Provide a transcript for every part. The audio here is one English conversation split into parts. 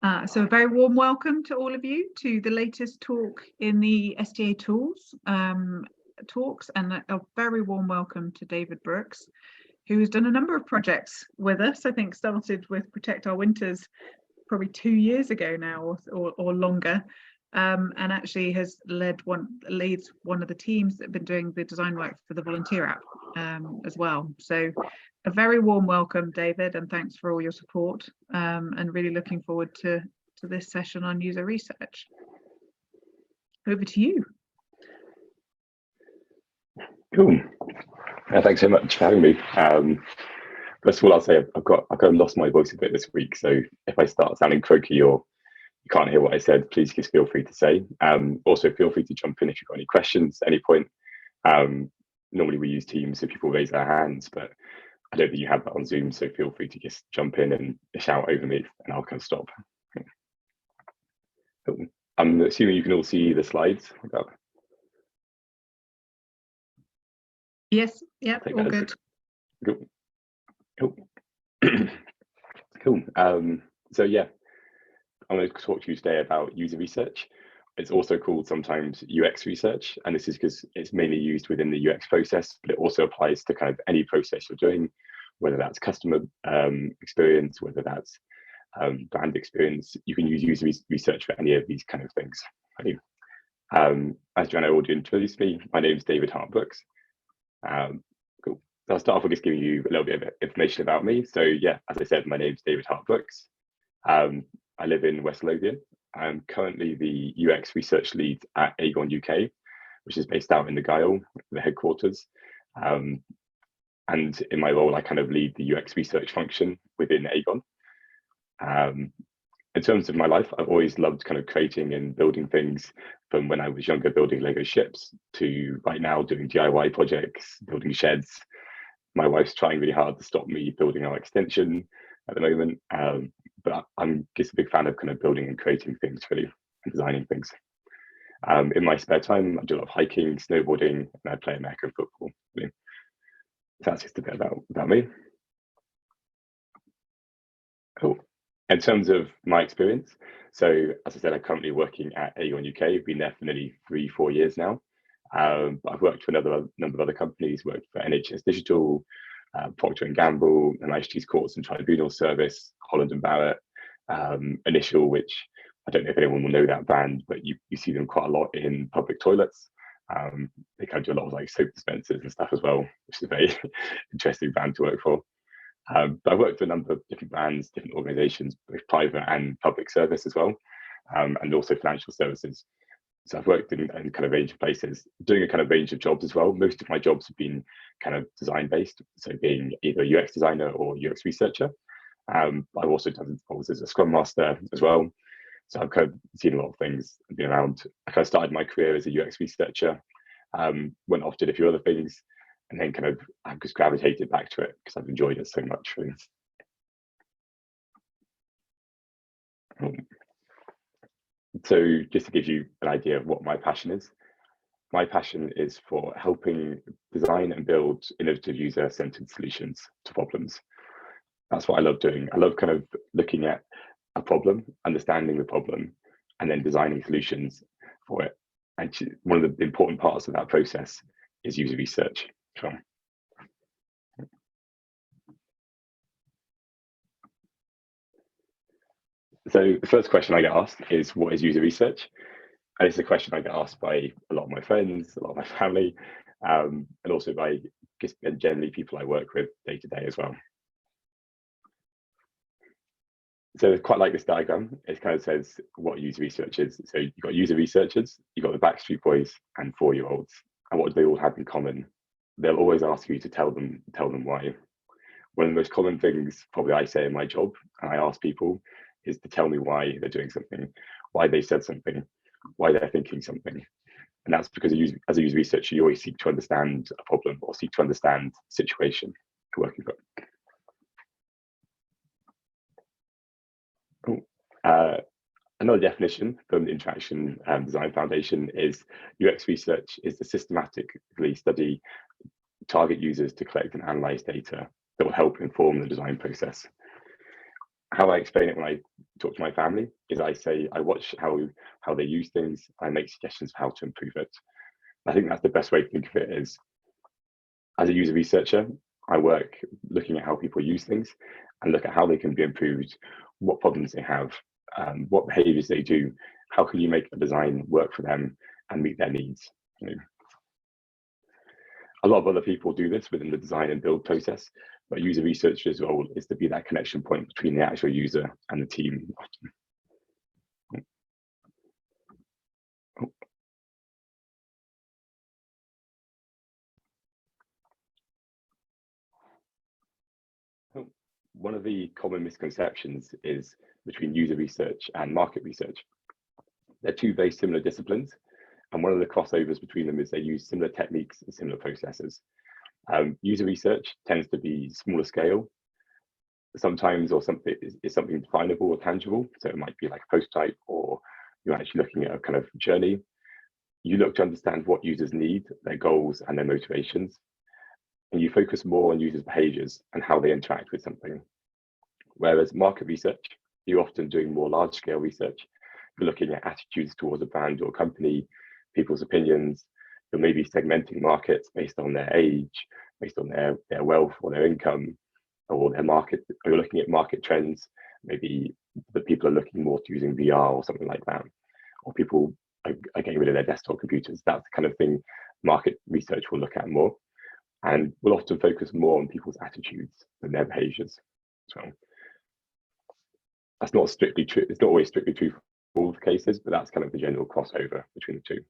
So a very warm welcome to all of you to the latest talk in the STA tools talks, and a very warm welcome to David Brooks, who's done a number of projects with us. I think started with Protect Our Winters probably 2 years ago now or longer, and actually has leads one of the teams that have been doing the design work for the volunteer app as well. So a very warm welcome, David, and thanks for all your support, and really looking forward to this session on user research. Over to you. Cool. Thanks so much for having me. First of all, I'll say I've kind of lost my voice a bit this week, so if I start sounding croaky or you can't hear what I said, please just feel free to say. Also, feel free to jump in if you've got any questions at any point. Normally we use Teams so people raise their hands, but I don't think you have that on Zoom, so feel free to just jump in and shout over me and I'll kind of stop. Cool. I'm assuming you can all see the slides. Yes, yeah, all good. Cool. Cool. Cool. So yeah, I'm going to talk to you today about user research. It's also called sometimes UX research, and this is because it's mainly used within the UX process, but it also applies to kind of any process you're doing, whether that's customer experience, whether that's brand experience. You can use user research for any of these kind of things. As Joanna already introduced me, my name is David Hart-Brooks. Cool. So I'll start off with just giving you a little bit of information about me. So yeah, as I said, my name is David Hart-Brooks. I live in West Lothian. I'm currently the UX research lead at Aegon UK, which is based out in the Gyle, the headquarters. And in my role, I kind of lead the UX research function within Aegon. In terms of my life, I've always loved kind of creating and building things, from when I was younger, building Lego ships, to right now doing DIY projects, building sheds. My wife's trying really hard to stop me building our extension at the moment, but I'm just a big fan of kind of building and creating things, really, and designing things. In my spare time, I do a lot of hiking, snowboarding, and I play American football. Really. That's just a bit about me. Cool. In terms of my experience, so as I said, I'm currently working at Aegon UK. I've been there for nearly 3-4 years now. I've worked for a number of other companies, worked for NHS Digital, Procter & Gamble, the Majesty's Courts and Tribunal Service, Holland & Barrett, Initial, which I don't know if anyone will know that brand, but you see them quite a lot in public toilets. They kind of do a lot of like soap dispensers and stuff as well, which is a very interesting brand to work for. But I worked for a number of different brands, different organizations, both private and public service as well, and also financial services. So I've worked in kind of a range of places, doing a kind of range of jobs as well. Most of my jobs have been kind of design based, so being either a UX designer or UX researcher. I've also done roles as a Scrum Master as well. So I've kind of seen a lot of things, been around. I kind of started my career as a UX researcher, went off, did a few other things, and then kind of I've just gravitated back to it because I've enjoyed it so much. Really. So just to give you an idea of what my passion is for helping design and build innovative user-centered solutions to problems. That's what I love doing. I love kind of looking at a problem, understanding the problem, and then designing solutions for it. And one of the important parts of that process is user research. So the first question I get asked is, what is user research? And it's a question I get asked by a lot of my friends, a lot of my family, and also by just generally people I work with day to day as well. So quite like this diagram, it kind of says what user research is. So you've got user researchers, you've got the Backstreet Boys and 4-year-olds. And what do they all have in common? They'll always ask you to tell them why. One of the most common things probably I say in my job, and I ask people, is to tell me why they're doing something, why they said something, why they're thinking something. And that's because as a user researcher, you always seek to understand a problem or seek to understand the situation you're working for. Another definition from the Interaction Design Foundation is UX research is to systematically study target users to collect and analyze data that will help inform the design process. How I explain it when I talk to my family is I watch how they use things. I make suggestions for how to improve it. I think that's the best way to think of it is, as a user researcher, I work looking at how people use things and look at how they can be improved, what problems they have, what behaviors they do, how can you make a design work for them and meet their needs. You know, a lot of other people do this within the design and build process, but user researchers' role is to be that connection point between the actual user and the team. One of the common misconceptions is between user research and market research. They're two very similar disciplines, and one of the crossovers between them is they use similar techniques and similar processes. User research tends to be smaller scale, sometimes, or something is something definable or tangible. So it might be like a prototype, or you're actually looking at a kind of journey. You look to understand what users need, their goals, and their motivations. And you focus more on users' behaviors and how they interact with something. Whereas market research, you're often doing more large-scale research. You're looking at attitudes towards a brand or company, people's opinions. You're maybe segmenting markets based on their age, based on their wealth or their income, or their market. You're looking at market trends. Maybe the people are looking more to using VR or something like that, or people are getting rid of their desktop computers. That's the kind of thing market research will look at more. And we'll often focus more on people's attitudes than their behaviors. So that's not strictly true. It's not always strictly true for all the cases, but that's kind of the general crossover between the two.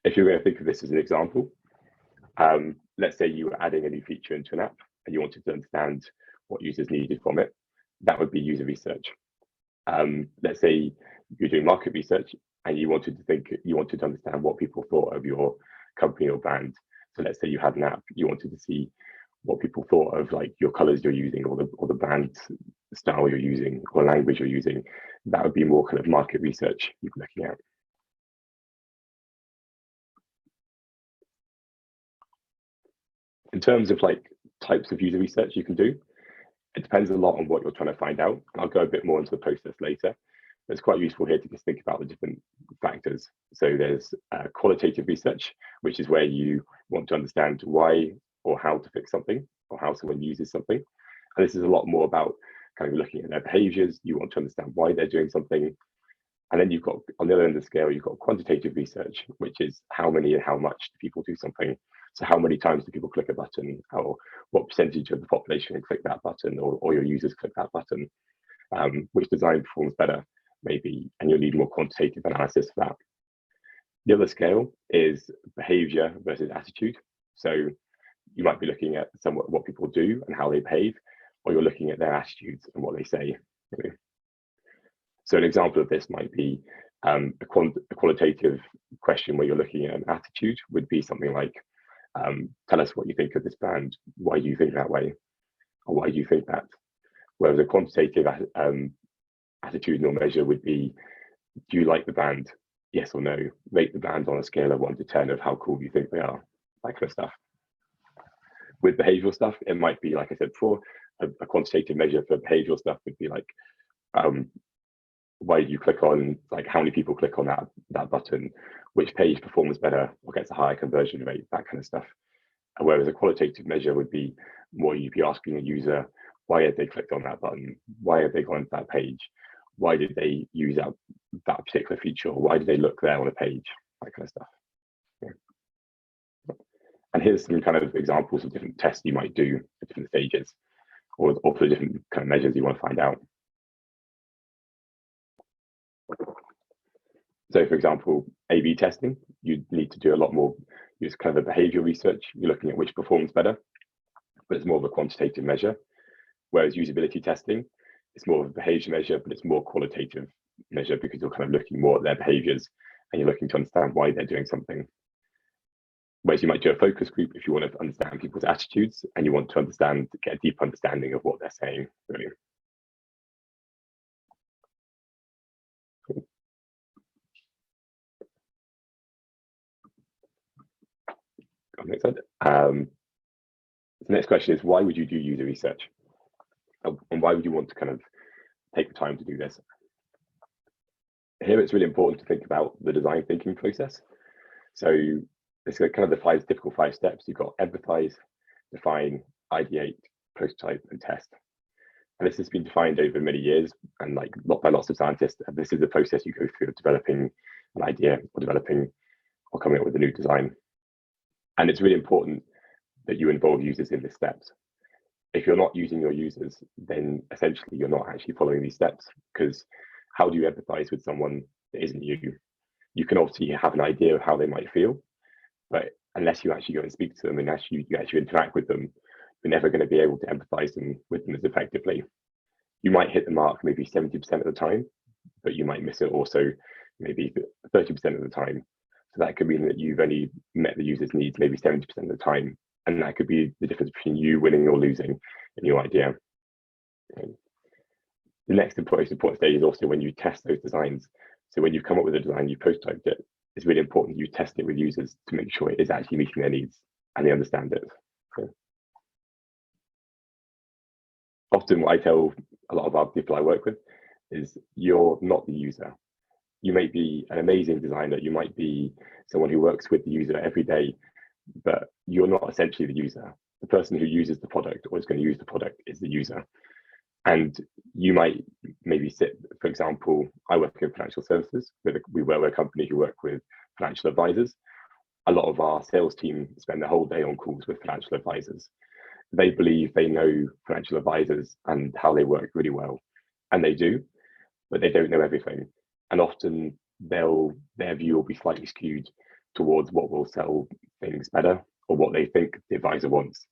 If you're going to think of this as an example, let's say you were adding a new feature into an app and you wanted to understand what users needed from it. That would be user research. Let's say you're doing market research and you wanted to understand what people thought of your company or brand. So let's say you had an app, you wanted to see what people thought of like your colors you're using, or the brand style you're using, or language you're using. That would be more kind of market research you're looking at. In terms of like types of user research you can do, it depends a lot on what you're trying to find out. I'll go a bit more into the process later. It's quite useful here to just think about the different factors. So there's qualitative research, which is where you want to understand why or how to fix something, or how someone uses something. And this is a lot more about kind of looking at their behaviors. You want to understand why they're doing something. And then you've got, on the other end of the scale, you've got quantitative research, which is how many and how much do people do something. So how many times do people click a button, or what percentage of the population can click that button, or your users click that button, which design performs better, maybe, and you'll need more quantitative analysis for that. The other scale is behavior versus attitude. So you might be looking at somewhat what people do and how they behave, or you're looking at their attitudes and what they say. So an example of this might be a qualitative question where you're looking at an attitude would be something like, tell us what you think of this brand. Why do you think that way? Or why do you think that? Whereas a quantitative attitudinal measure would be, do you like the band? Yes or no? Rate the band on a scale of 1 to 10 of how cool you think they are, that kind of stuff. With behavioral stuff, it might be, like I said before, a quantitative measure for behavioral stuff would be like, why do you click on, like how many people click on that button, which page performs better or gets a higher conversion rate, that kind of stuff. Whereas a qualitative measure would be more, you'd be asking a user, why have they clicked on that button? Why have they gone to that page? Why did they use that particular feature? Or why did they look there on a page? That kind of stuff. Yeah. And here's some kind of examples of different tests you might do at different stages, or for different kind of measures you want to find out. So for example, A/B testing, you need to do a lot more, use kind of a behavioral research. You're looking at which performs better, but it's more of a quantitative measure. Whereas usability testing, it's more of a behavior measure, but it's more qualitative measure because you're kind of looking more at their behaviors and you're looking to understand why they're doing something. Whereas you might do a focus group if you want to understand people's attitudes and you want to get a deep understanding of what they're saying, really. Cool. Next slide. The next question is, why would you do user research? And why would you want to kind of take the time to do this. Here, it's really important to think about the design thinking process. So it's kind of the typical 5 steps. You've got empathize, define, ideate, prototype, and test. And this has been defined over many years and by lots of scientists. And this is the process you go through of developing an idea or coming up with a new design. And it's really important that you involve users in these steps. If you're not using your users, then essentially you're not actually following these steps, because how do you empathize with someone that isn't you? You can obviously have an idea of how they might feel, but unless you actually go and speak to them and you actually interact with them, you're never going to be able to empathize with them as effectively. You might hit the mark maybe 70% of the time, but you might miss it also maybe 30% of the time. So that could mean that you've only met the user's needs maybe 70% of the time. And that could be the difference between you winning or losing in your idea. The next important stage is also when you test those designs. So when you come up with a design, you prototyped it, it's really important you test it with users to make sure it is actually meeting their needs and they understand it. So often what I tell a lot of our people I work with is you're not the user. You might be an amazing designer, you might be someone who works with the user every day, but you're not essentially the user. The person who uses the product or is going to use the product is the user. And you might maybe sit, for example, I work in financial services. We're a company who work with financial advisors. A lot of our sales team spend the whole day on calls with financial advisors. They believe they know financial advisors and how they work really well, and they do, but they don't know everything. And often their view will be slightly skewed towards what will sell things better or what they think the advisor wants.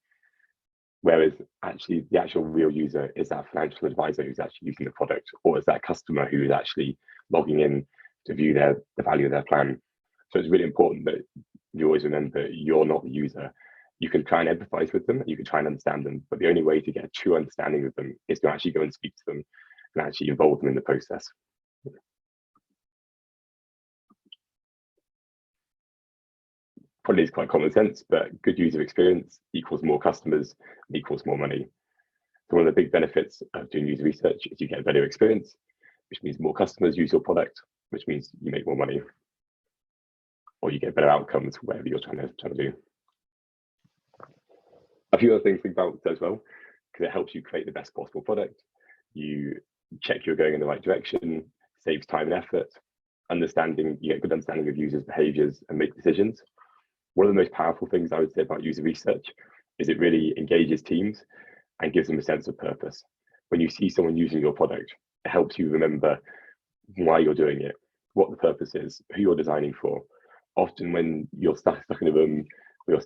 Whereas actually the actual real user is that financial advisor who's actually using the product, or is that customer who is actually logging in to view the value of their plan. So it's really important that you always remember you're not the user. You can try and empathize with them, you can try and understand them, but the only way to get a true understanding of them is to actually go and speak to them and actually involve them in the process. Probably is quite common sense, but good user experience equals more customers, equals more money. So one of the big benefits of doing user research is you get a better experience, which means more customers use your product, which means you make more money, or you get better outcomes, whatever you're trying to do. A few other things to think about as well, because it helps you create the best possible product. You check you're going in the right direction, saves time and effort, you get good understanding of users' behaviors and make decisions. One of the most powerful things I would say about user research is it really engages teams and gives them a sense of purpose. When you see someone using your product, it helps you remember why you're doing it, what the purpose is, who you're designing for. Often when you're stuck in a room,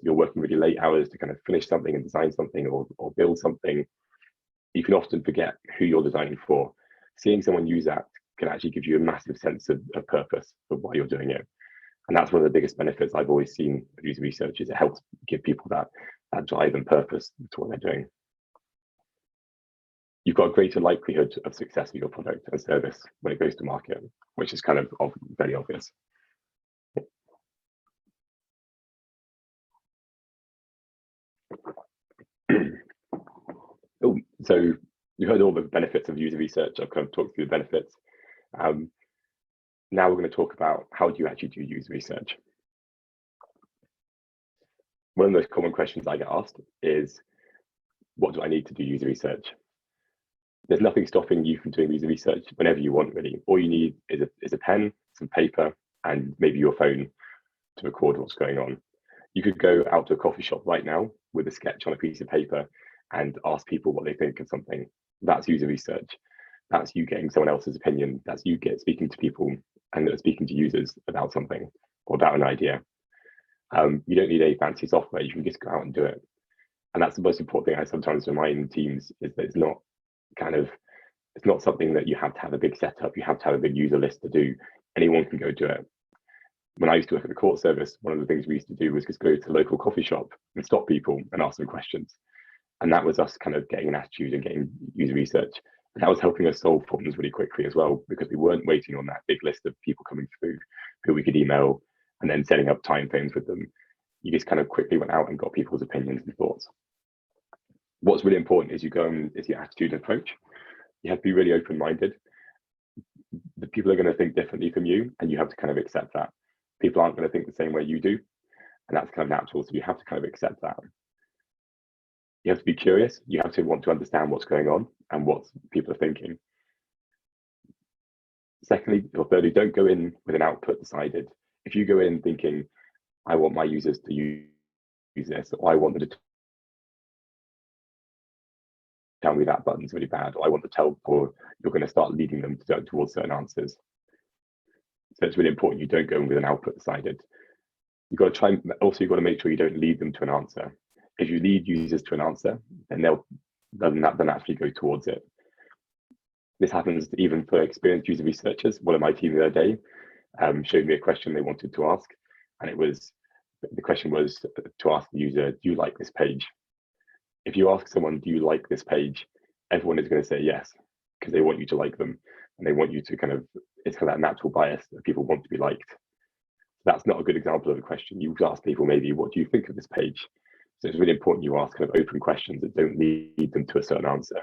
you're working really late hours to kind of finish something and design something or build something, you can often forget who you're designing for. Seeing someone use that can actually give you a massive sense of purpose of why you're doing it. And that's one of the biggest benefits I've always seen of user research, is it helps give people that drive and purpose to what they're doing. You've got a greater likelihood of success of your product and service when it goes to market, which is kind of very obvious. So you've heard all the benefits of user research. I've kind of talked through the benefits. Now we're going to talk about how do you actually do user research. One of the most common questions I get asked is, what do I need to do user research? There's nothing stopping you from doing user research whenever you want, really. All you need is a pen, some paper, and maybe your phone to record what's going on. You could go out to a coffee shop right now with a sketch on a piece of paper and ask people what they think of something. That's user research. That's you getting someone else's opinion. That's you speaking to people and speaking to users about something or about an idea. You don't need a fancy software. You can just go out and do it. And that's the most important thing I sometimes remind teams, is that it's not something that you have to have a big setup. You have to have a big user list to do. Anyone can go do it. When I used to work at the court service, one of the things we used to do was just go to the local coffee shop and stop people and ask them questions. And that was us kind of getting an attitude and getting user research. And that was helping us solve problems really quickly as well, because we weren't waiting on that big list of people coming through who we could email and then setting up time frames with them. You just kind of quickly went out and got people's opinions and thoughts. What's really important is your attitude and approach. You have to be really open-minded. The people are going to think differently from you, and you have to kind of accept that. People aren't going to think the same way you do, and that's kind of natural. So you have to kind of accept that. You have to be curious. You have to want to understand what's going on and what people are thinking. Secondly, or thirdly, don't go in with an output decided. If you go in thinking, I want my users to use this, or I want them to tell me that button's really bad, or I want to tell, or you're going to start leading them towards certain answers. So it's really important you don't go in with an output decided. You've got to try, also you've got to make sure you don't lead them to an answer. If you lead users to an answer, then they'll naturally go towards it. This happens even for experienced user researchers. One of my team the other day showed me a question they wanted to ask, and the question was to ask the user, do you like this page? If you ask someone, do you like this page, everyone is going to say yes, because they want you to like them, and they want you to it's kind of that natural bias that people want to be liked. That's not a good example of a question. You ask people maybe, what do you think of this page? So it's really important you ask kind of open questions that don't lead them to a certain answer,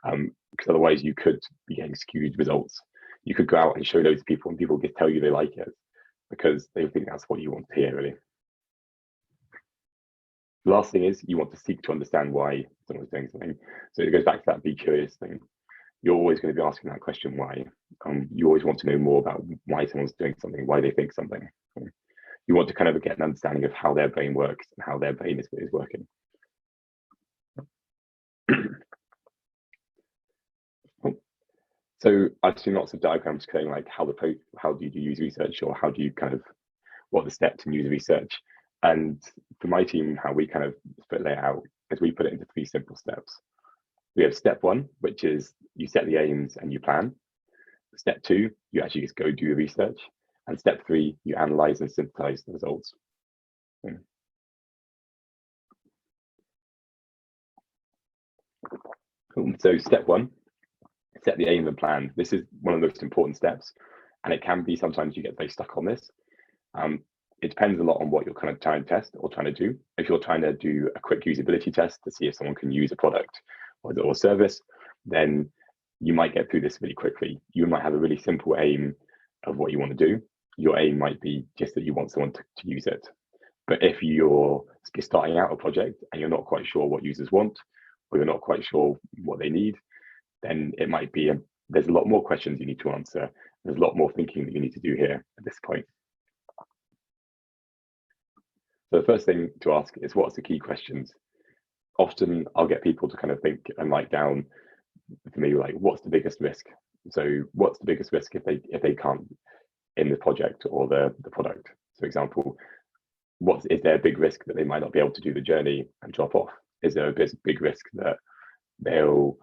because otherwise you could be getting skewed results. You could go out and show loads of people, and people just tell you they like it because they think that's what you want to hear, really. The last thing is you want to seek to understand why someone's doing something. So it goes back to that be curious thing. You're always going to be asking that question, why? You always want to know more about why someone's doing something, why they think something. You want to kind of get an understanding of how their brain works and how their brain is working. So I've seen lots of diagrams showing like how do you do user research, or how do you what are the steps in user research? And for my team, how we kind of lay it out is we put it into 3 simple steps. We have step 1, which is you set the aims and you plan. Step 2, you actually just go do the research. And step 3, you analyze and synthesize the results. So step 1, set the aim and plan. This is one of the most important steps, and it can be sometimes you get very stuck on this. It depends a lot on what you're kind of trying to test or trying to do. If you're trying to do a quick usability test to see if someone can use a product or service, then you might get through this really quickly. You might have a really simple aim of what you want to do. Your aim might be just that you want someone to use it. But if you're starting out a project and you're not quite sure what users want, or you're not quite sure what they need, then it might be there's a lot more questions you need to answer. There's a lot more thinking that you need to do here at this point. So the first thing to ask is, what's the key questions? Often I'll get people to kind of think and write down for me, like, what's the biggest risk? So what's the biggest risk if they can't in the project or the product? For example, is there a big risk that they might not be able to do the journey and drop off? Is there a big risk that they'll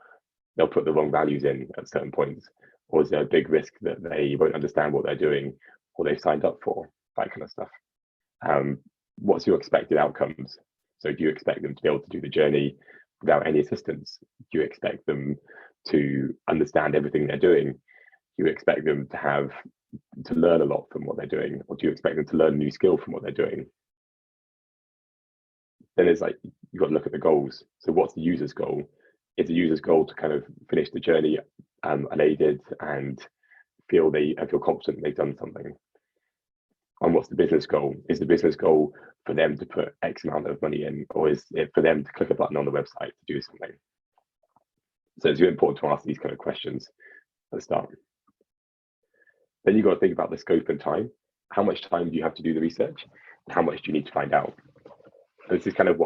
put the wrong values in at certain points? Or is there a big risk that they won't understand what they're doing or they've signed up for? That kind of stuff. What's your expected outcomes? So do you expect them to be able to do the journey without any assistance? Do you expect them to understand everything they're doing? Do you expect them to learn a lot from what they're doing? Or do you expect them to learn a new skill from what they're doing? Then it's like, you've got to look at the goals. So what's the user's goal? Is the user's goal to kind of finish the journey unaided and feel confident they've done something? And what's the business goal? Is the business goal for them to put X amount of money in, or is it for them to click a button on the website to do something? So it's really important to ask these kind of questions at the start. Then you've got to think about the scope and time. How much time do you have to do the research? How much do you need to find out? And this is kind of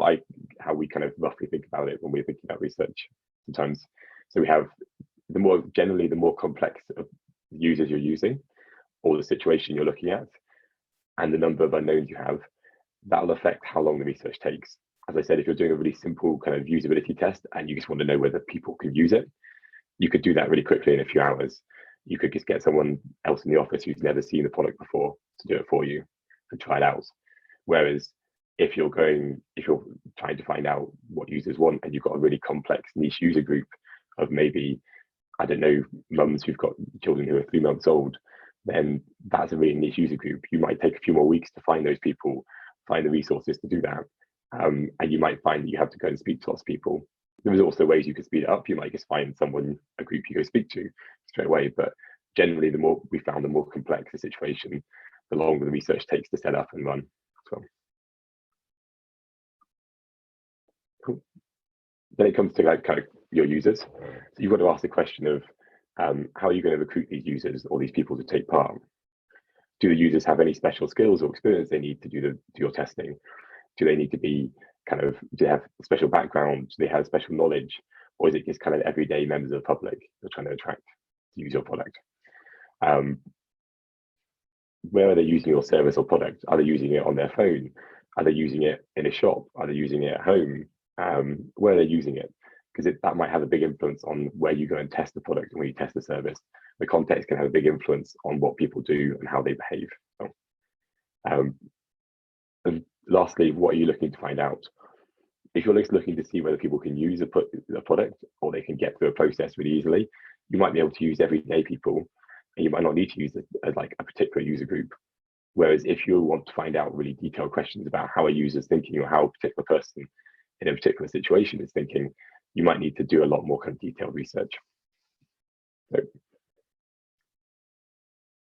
how we kind of roughly think about it when we're thinking about research sometimes. So we have the more complex of users you're using, or the situation you're looking at, and the number of unknowns you have, that'll affect how long the research takes. As I said, if you're doing a really simple kind of usability test and you just want to know whether people can use it, you could do that really quickly in a few hours. You could just get someone else in the office who's never seen the product before to do it for you and try it out. Whereas if you're trying to find out what users want and you've got a really complex niche user group of maybe, I don't know, mums who've got children who are 3 months old, then that's a really niche user group. You might take a few more weeks to find those people, find the resources to do that. And you might find that you have to go and speak to lots of people. There is also ways you could speed it up. You might just find someone, a group you go speak to straight away. But generally, the more we found, the more complex the situation, the longer the research takes to set up and run. So, cool. Then it comes to like kind of your users. So you've got to ask the question of how are you going to recruit these users or these people to take part? Do the users have any special skills or experience they need to do your testing? Do they need to be do they have special background? Do they have special knowledge? Or is it just kind of everyday members of the public you're trying to attract to use your product? Where are they using your service or product? Are they using it on their phone? Are they using it in a shop? Are they using it at home? Where are they using it? Because that might have a big influence on where you go and test the product and where you test the service. The context can have a big influence on what people do and how they behave. So, and lastly, what are you looking to find out? If you're just looking to see whether people can use a product or they can get through a process really easily, you might be able to use everyday people, and you might not need to use a particular user group. Whereas if you want to find out really detailed questions about how a user's thinking or how a particular person in a particular situation is thinking, you might need to do a lot more kind of detailed research.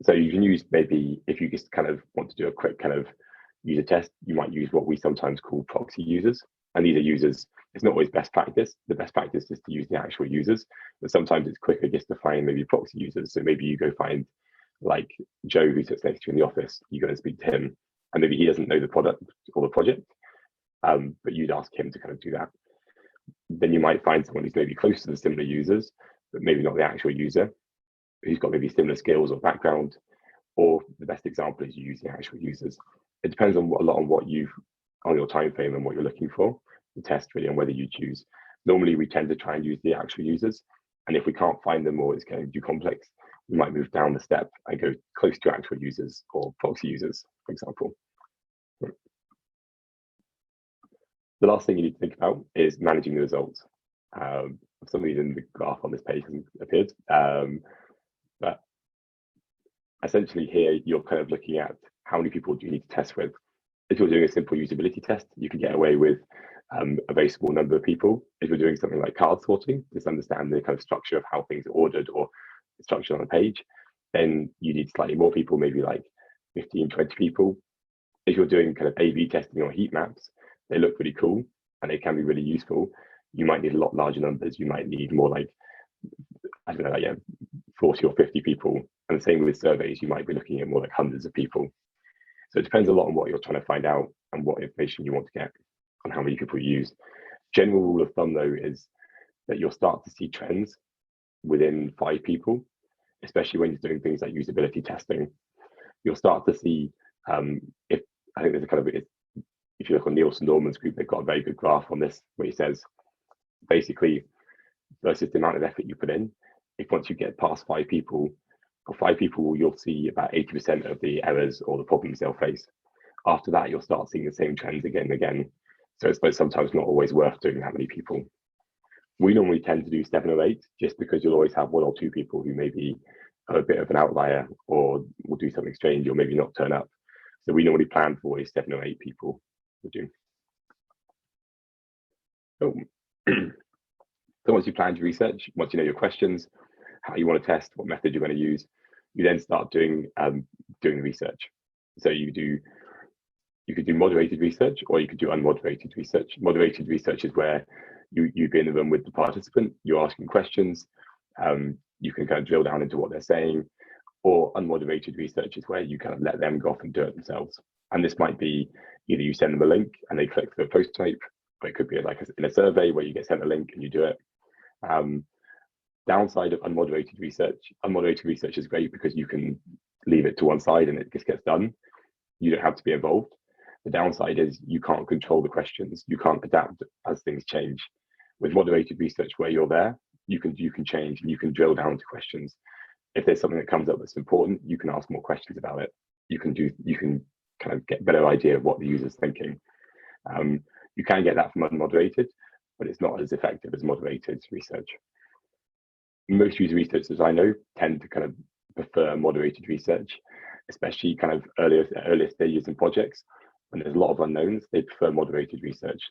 So you can use, maybe if you just kind of want to do a quick kind of user test, you might use what we sometimes call proxy users. And these are users, it's not always best practice. The best practice is to use the actual users, but sometimes it's quicker just to find maybe proxy users. So maybe you go find like Joe, who sits next to you in the office, you go and speak to him, and maybe he doesn't know the product or the project, but you'd ask him to kind of do that. Then you might find someone who's maybe close to the similar users, but maybe not the actual user, who's got maybe similar skills or background, or the best example is you use the actual users. It depends on a lot on your time frame and what you're looking for to test really on whether you choose. Normally we tend to try and use the actual users, and if we can't find them or it's getting too complex, we might move down the step and go close to actual users or proxy users, for example. The last thing you need to think about is managing the results. For some reason the graph on this page hasn't appeared, but essentially here you're kind of looking at how many people do you need to test with. If you're doing a simple usability test, you can get away with a very small number of people. If you're doing something like card sorting, just understand the kind of structure of how things are ordered or structured on a page, then you need slightly more people, maybe like 15, 20 people. If you're doing kind of A/B testing or heat maps, they look really cool and they can be really useful. You might need a lot larger numbers. You might need more like, I don't know, like 40 or 50 people. And the same with surveys, you might be looking at more like hundreds of people. So it depends a lot on what you're trying to find out and what information you want to get on how many people you use. General rule of thumb though is that you'll start to see trends within 5 people, especially when you're doing things like usability testing. You'll start to see, if I think there's a kind of, if you look on Nielsen Norman's group, they've got a very good graph on this where he says basically versus the amount of effort you put in, if once you get past 5 people, or 5 people, you'll see about 80% of the errors or the problems they'll face. After that, you'll start seeing the same trends again and again. So it's sometimes not always worth doing that many people. We normally tend to do 7 or 8, just because you'll always have 1 or 2 people who maybe are a bit of an outlier or will do something strange or maybe not turn up. So we normally plan for always 7 or 8 people to do. So once you plan your research, once you know your questions, how you want to test, what method you're going to use, you then start doing the research. So you could do moderated research or you could do unmoderated research. Moderated research is where you'd be in the room with the participant, you're asking questions, you can kind of drill down into what they're saying, or unmoderated research is where you kind of let them go off and do it themselves. And this might be either you send them a link and they click through a post type, or it could be like in a survey where you get sent a link and you do it. Downside of unmoderated research is great because you can leave it to one side and it just gets done. You don't have to be involved. The downside is you can't control the questions. You can't adapt as things change. With moderated research, where you're there, you can change and you can drill down to questions. If there's something that comes up that's important, you can ask more questions about it. You can kind of get a better idea of what the user's thinking. You can get that from unmoderated, but it's not as effective as moderated research. Most user researchers I know tend to kind of prefer moderated research, especially kind of earlier stages in projects. When there's a lot of unknowns, they prefer moderated research.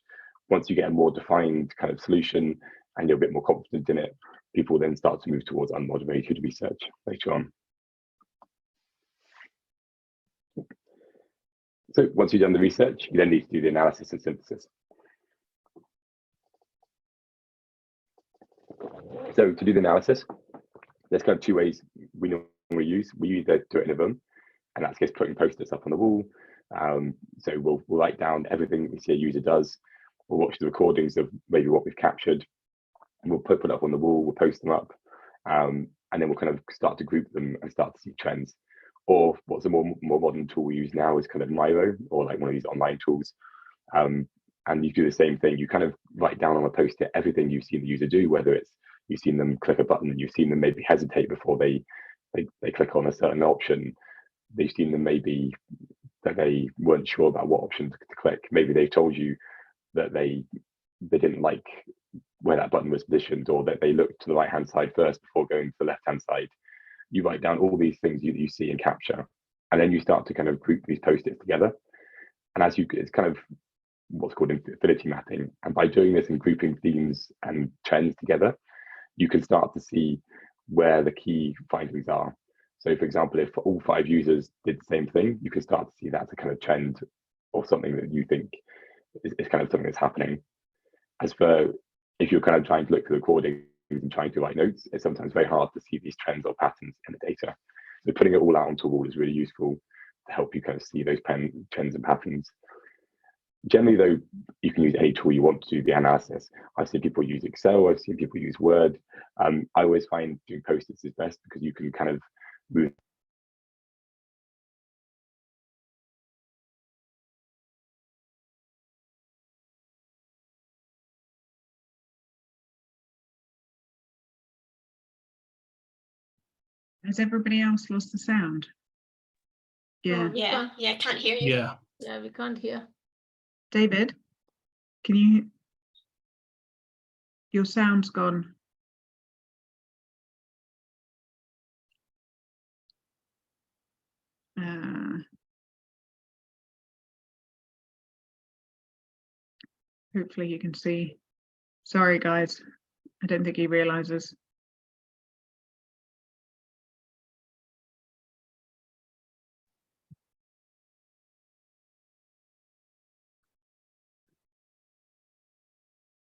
Once you get a more defined kind of solution, and you're a bit more confident in it, people then start to move towards unmoderated research later on. So once you've done the research, you then need to do the analysis and synthesis. So to do the analysis, there's kind of two ways we normally use. We either do it in a room, and that's just putting post-its up on the wall. So we'll write down everything we see a user does. We'll watch the recordings of maybe what we've captured, and we'll put it up on the wall, we'll post them up, and then we'll kind of start to group them and start to see trends. Or what's a more modern tool we use now is kind of Miro, or like one of these online tools. And you do the same thing. You kind of write down on a post-it everything you've seen the user do, whether it's you've seen them click a button and you've seen them maybe hesitate before they click on a certain option. They've seen them maybe that they weren't sure about what option to click. Maybe they've told you that they didn't like where that button was positioned, or that they looked to the right-hand side first before going to the left-hand side. You write down all these things you see and capture, and then you start to kind of group these post-its together. And as it's kind of what's called affinity mapping. And by doing this and grouping themes and trends together, you can start to see where the key findings are. So for example, if all 5 users did the same thing, you can start to see that's a kind of trend or something that you think is kind of something that's happening. As for if you're kind of trying to look through the recordings and trying to write notes, it's sometimes very hard to see these trends or patterns in the data. So putting it all out onto a wall is really useful to help you kind of see those trends and patterns. Generally, though, you can use any tool you want to do the analysis. I've seen people use Excel, I've seen people use Word. I always find doing post-its is best because you can kind of move. Has everybody else lost the sound? Yeah. Yeah, I can't hear you. Yeah, we can't hear. David, can you? Your sound's gone. Hopefully you can see. Sorry, guys. I don't think he realizes.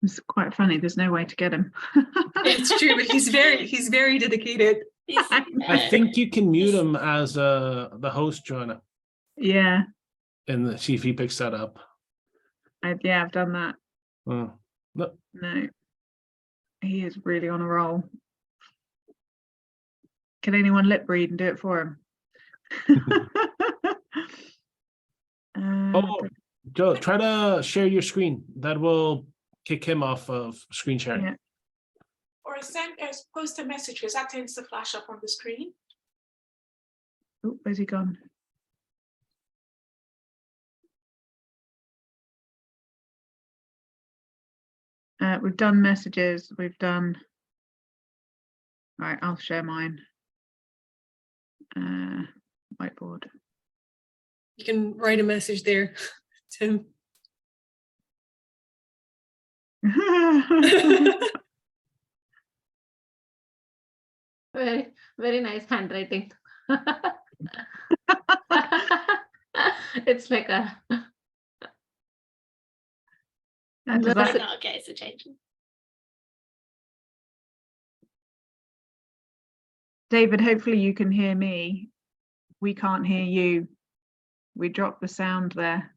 It's quite funny. There's no way to get him. It's true, but he's very dedicated. I think you can mute him as the host, Joanna. Yeah. And see if he picks that up. I've done that. Oh. No. He is really on a roll. Can anyone lip read and do it for him? Joe, try to share your screen. That will kick him off of screen sharing. Yeah. Or post a message, because that tends to flash up on the screen. Oh, where's he gone? We've done messages. We've done. Right, I'll share mine. Whiteboard. You can write a message there, Tim. Very, very nice handwriting. It's like a. Okay, so changing. David, hopefully you can hear me. We can't hear you. We dropped the sound there.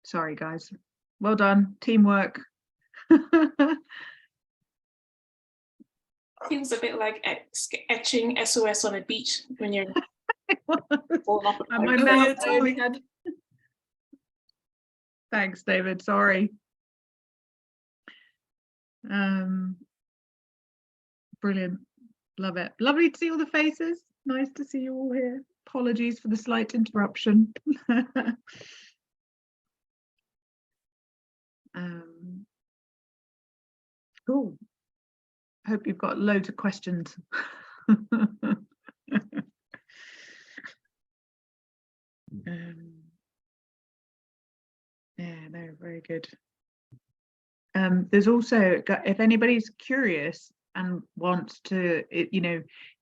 Sorry, guys. Well done. Teamwork. Seems a bit like etching SOS on a beach when you're falling off a My mouth. Thanks, David. Sorry. Brilliant. Love it. Lovely to see all the faces. Nice to see you all here. Apologies for the slight interruption. Cool. Hope you've got loads of questions. Yeah, they're very good. There's also, if anybody's curious and wants to,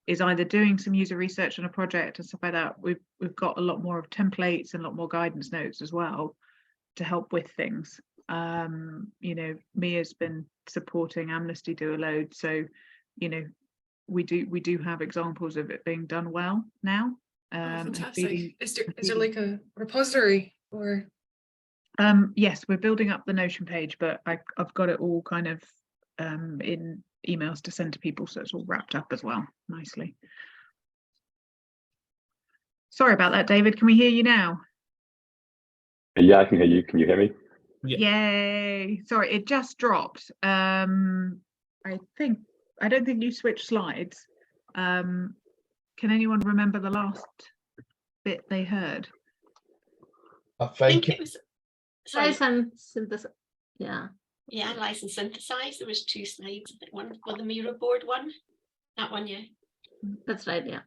is either doing some user research on a project and stuff like that, we've got a lot more of templates and a lot more guidance notes as well to help with things. Mia's been supporting Amnesty do a load, so we do have examples of it being done well now. Fantastic. Is there like a repository or? Yes, we're building up the Notion page, but I've got it all kind of in emails to send to people, so it's all wrapped up as well nicely. Sorry about that, David. Can we hear you now? Yeah, I can hear you. Can you hear me? Yeah. Yay! Sorry, it just dropped. I don't think you switched slides. Can anyone remember the last bit they heard? I I think think it was license synthesis. Yeah. Yeah, license synthesize. There was 2 slides. I think one for the mirror board one. That one, yeah. That's right. Yeah.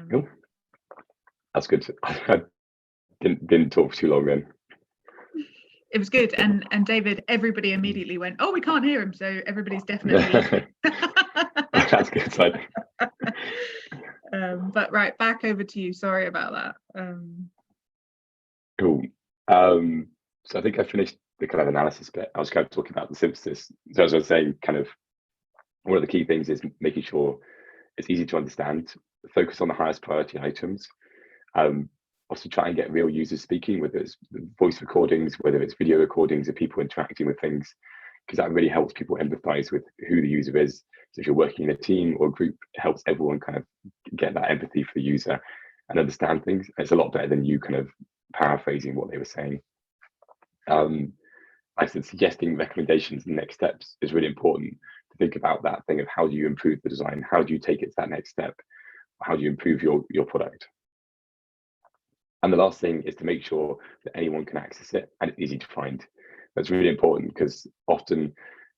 Cool. That's good. I didn't talk for too long then. It was good, and David, everybody immediately went, "Oh, we can't hear him," so everybody's definitely. That's good. But right, back over to you. Sorry about that. Cool. So I think I finished the kind of analysis bit. I was kind of talking about the synthesis. So as I was saying, kind of one of the key things is making sure it's easy to understand, focus on the highest priority items. Also try and get real users speaking, whether it's voice recordings, whether it's video recordings of people interacting with things, because that really helps people empathize with who the user is. So if you're working in a team or a group, it helps everyone kind of get that empathy for the user and understand things. It's a lot better than you kind of paraphrasing what they were saying. I said suggesting recommendations and next steps is really important to think about that thing of how do you improve the design? How do you take it to that next step? How do you improve your product? And the last thing is to make sure that anyone can access it and it's easy to find. That's really important because often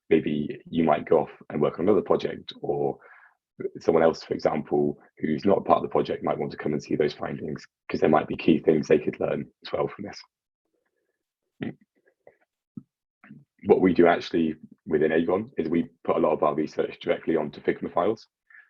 maybe you might go off and work on another project, or someone else, for example, who's not part of the project might want to come and see those findings because there might be key things they could learn as well from this. What we do actually within Aegon is we put a lot of our research directly onto Figma files.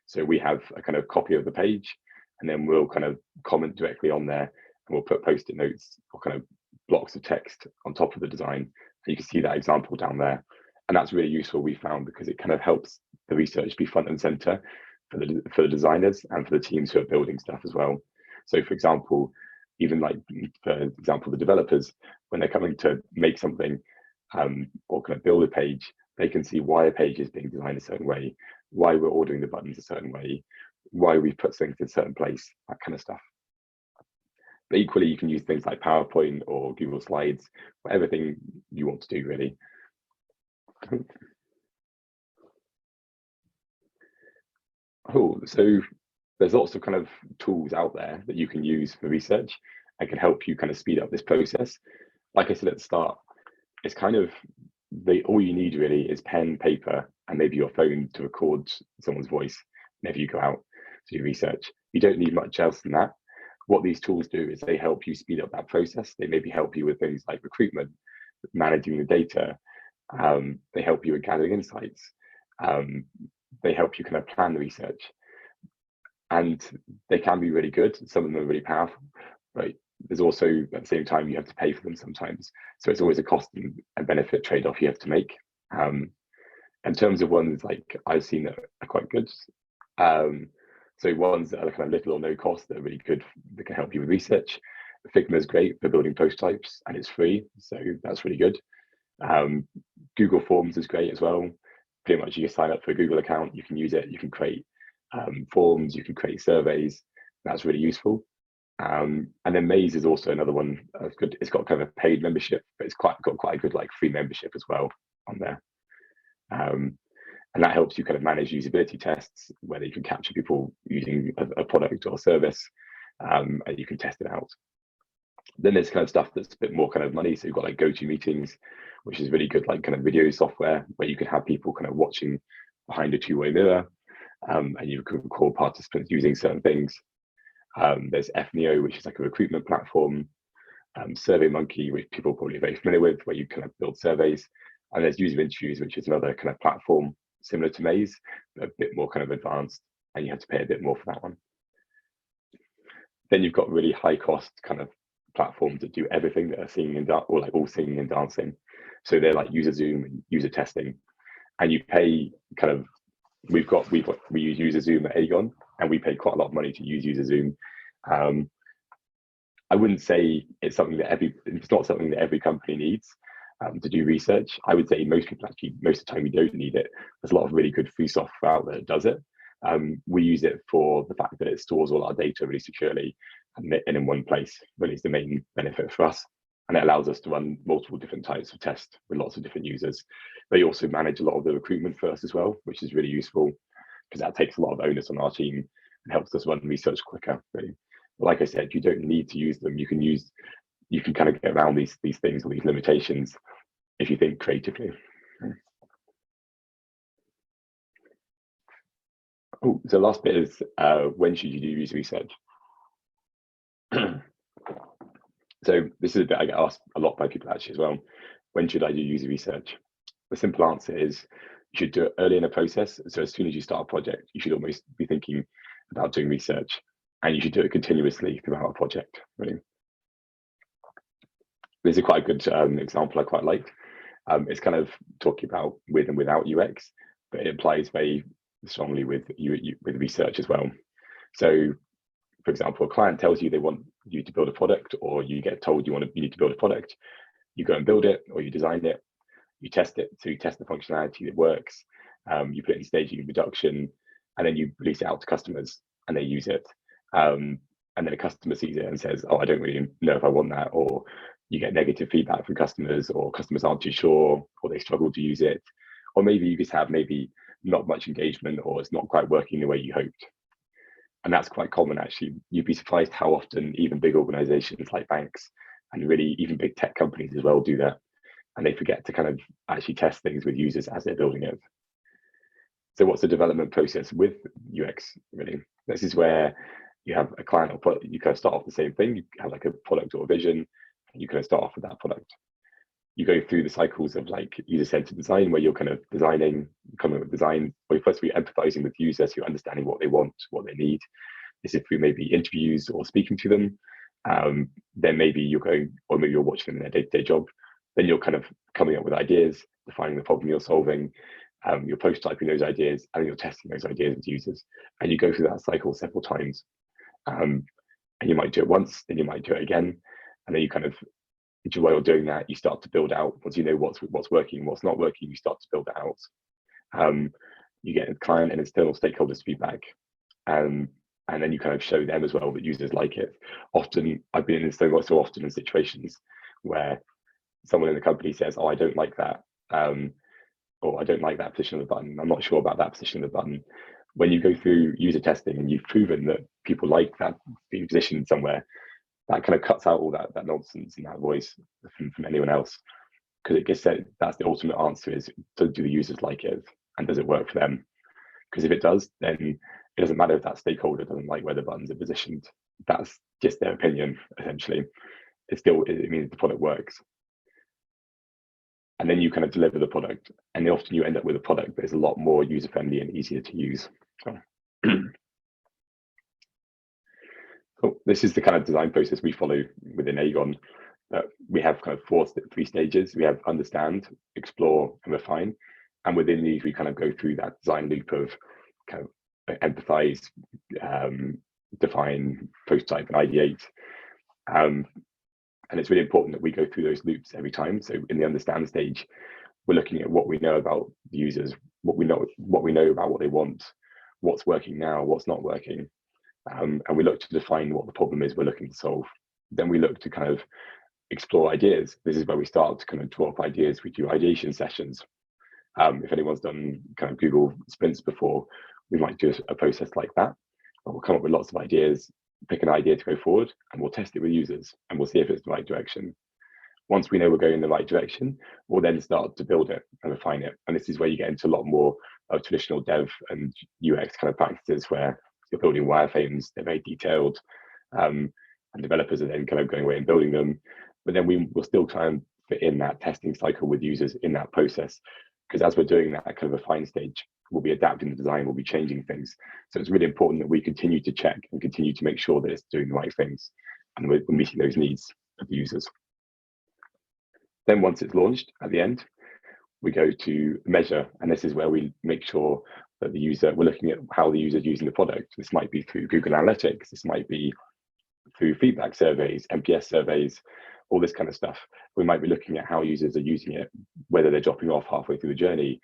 So we have a kind of copy of the page, and then we'll kind of comment directly on there, and we'll put post-it notes or kind of blocks of text on top of the design. You can see that example down there. And that's really useful, we found, because it kind of helps the research be front and center for the designers and for the teams who are building stuff as well. So for example, even like, for example, the developers, when they're coming to make something or kind of build a page, they can see why a page is being designed a certain way, why we're ordering the buttons a certain way, why we've put things in a certain place, that kind of stuff. But equally, you can use things like PowerPoint or Google Slides, whatever thing you want to do, really. Cool. So there's lots of kind of tools out there that you can use for research and can help you kind of speed up this process. Like I said at the start, it's kind of all you need really is pen, paper, and maybe your phone to record someone's voice whenever you go out to do research. You don't need much else than that. What these tools do is they help you speed up that process. They maybe help you with things like recruitment, managing the data. They help you with gathering insights. They help you kind of plan the research. And they can be really good. Some of them are really powerful, but there's also, at the same time, you have to pay for them sometimes. So it's always a cost and benefit trade-off you have to make. In terms of ones like I've seen that are quite good. So ones that are kind of little or no cost that are really good, that can help you with research. Figma is great for building prototypes and it's free, so that's really good. Google Forms is great as well. Pretty much you can sign up for a Google account, you can use it, you can create forms, you can create surveys. That's really useful. And then Maze is also another one that's good. It's got kind of a paid membership, but it's got quite a good like free membership as well on there. And that helps you kind of manage usability tests, where you can capture people using a product or service, and you can test it out. Then there's kind of stuff that's a bit more kind of money. So you've got like GoToMeetings, which is really good, like kind of video software where you can have people kind of watching behind a two-way mirror, and you can record participants using certain things. There's FNEO, which is like a recruitment platform. SurveyMonkey, which people are probably very familiar with, where you kind of build surveys. And there's User Interviews, which is another kind of platform similar to Maze, but a bit more kind of advanced, and you have to pay a bit more for that one. Then you've got really high cost kind of platforms that do everything that are singing and or like all singing and dancing. So they're like User Zoom and user testing, and you pay kind of. We use User Zoom at Aegon, and we pay quite a lot of money to use User Zoom. I wouldn't say it's something that it's not something that every company needs to do research. I would say most people actually, most of the time, we don't need it. There's a lot of really good free software out there that does it. We use it for the fact that it stores all our data really securely and in one place. Really, is the main benefit for us, and it allows us to run multiple different types of tests with lots of different users. They also manage a lot of the recruitment for us as well, which is really useful because that takes a lot of onus on our team and helps us run research quicker. Really, but like I said, you don't need to use them. You can kind of get around these things or these limitations if you think creatively. Oh, so the last bit is when should you do user research? So this is a bit I get asked a lot by people actually as well. When should I do user research? The simple answer is you should do it early in the process. So as soon as you start a project, you should almost be thinking about doing research, and you should do it continuously throughout a project. Really, this is quite a good example I quite like. It's kind of talking about with and without UX, but it applies very strongly with research as well. So, for example, a client tells you they want you to build a product, or you get told you need to build a product. You go and build it, or you design it. You test it, so you test the functionality that works. You put it in staging and production, and then you release it out to customers, and they use it. And then a customer sees it and says, "Oh, I don't really know if I want that," or you get negative feedback from customers, or customers aren't too sure, or they struggle to use it, or maybe you just have not much engagement, or it's not quite working the way you hoped. And that's quite common actually. You'd be surprised how often even big organizations like banks and really even big tech companies as well do that, and they forget to kind of actually test things with users as they're building it. So what's the development process with UX really? This is where you have a client or product. You kind of start off the same thing. You have like a product or a vision. You kind of start off with that product. You go through the cycles of like user-centered design, where you're kind of coming up with design, or you're first empathizing with users, you're understanding what they want, what they need. This is through maybe interviews or speaking to them. Then maybe you're going, or maybe you're watching them in their day-to-day job. Then you're kind of coming up with ideas, defining the problem you're solving. You're prototyping those ideas, and you're testing those ideas with users. And you go through that cycle several times. And you might do it once, then you might do it again, and then you kind of, while you're doing that, you start to build out. Once you know what's working, what's not working, you start to build that out. You get client and external stakeholders feedback, and then you kind of show them as well that users like it. Often, I've been in so often in situations where someone in the company says, "Oh, I don't like that," or "I don't like that position of the button. I'm not sure about that position of the button." When you go through user testing and you've proven that people like that being positioned somewhere, that kind of cuts out all that nonsense and that voice from anyone else, because it gets said that's the ultimate answer is, do the users like it, and does it work for them? Because if it does, then it doesn't matter if that stakeholder doesn't like where the buttons are positioned. That's just their opinion, essentially. It means the product works. And then you kind of deliver the product, and often you end up with a product that is a lot more user-friendly and easier to use. So this is the kind of design process we follow within Aegon. We have kind of three stages. We have understand, explore, and refine. And within these, we kind of go through that design loop of kind of empathize, define, prototype, and ideate. And it's really important that we go through those loops every time. So in the understand stage, we're looking at what we know about the users, what we know about what they want, what's working now, what's not working. And we look to define what the problem is we're looking to solve. Then we look to kind of explore ideas. This is where we start to kind of draw up ideas. We do ideation sessions. If anyone's done kind of Google sprints before, we might do a process like that. We'll come up with lots of ideas, pick an idea to go forward, and we'll test it with users, and we'll see if it's the right direction. Once we know we're going in the right direction, we'll then start to build it and refine it. And this is where you get into a lot more of traditional dev and UX kind of practices, where you're building wireframes, they're very detailed, and developers are then kind of going away and building them. But then we will still try and fit in that testing cycle with users in that process, because as we're doing that kind of refined stage, we'll be adapting the design, we'll be changing things. So it's really important that we continue to check and continue to make sure that it's doing the right things and we're meeting those needs of the users. Then once it's launched, at the end, we go to measure, and this is where we make sure that we're looking at how the user is using the product. This might be through Google Analytics, this might be through feedback surveys, NPS surveys, all this kind of stuff. We might be looking at how users are using it, whether they're dropping off halfway through the journey,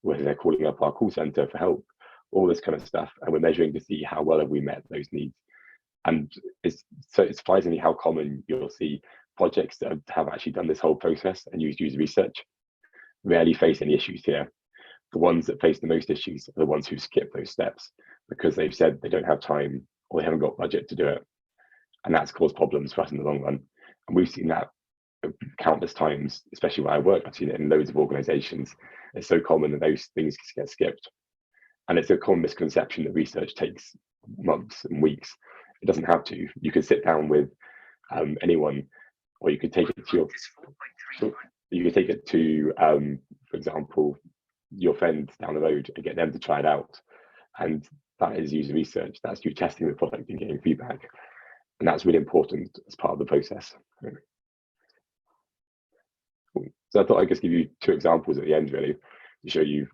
whether they're calling up our call center for help, all this kind of stuff. And we're measuring to see how well have we met those needs. And it's surprisingly how common you'll see projects that have actually done this whole process and used user research rarely face any issues here. The ones that face the most issues are the ones who skip those steps because they've said they don't have time or they haven't got budget to do it. And that's caused problems for us in the long run. And we've seen that countless times, especially where I work. I've seen it in loads of organizations. It's so common that those things get skipped. And it's a common misconception that research takes months and weeks. It doesn't have to. You can sit down with anyone, or you could take it to for example, your friend down the road and get them to try it out. And that is user research. That's you testing the product and getting feedback. And that's really important as part of the process. So I thought I'd just give you two examples at the end, really, to show you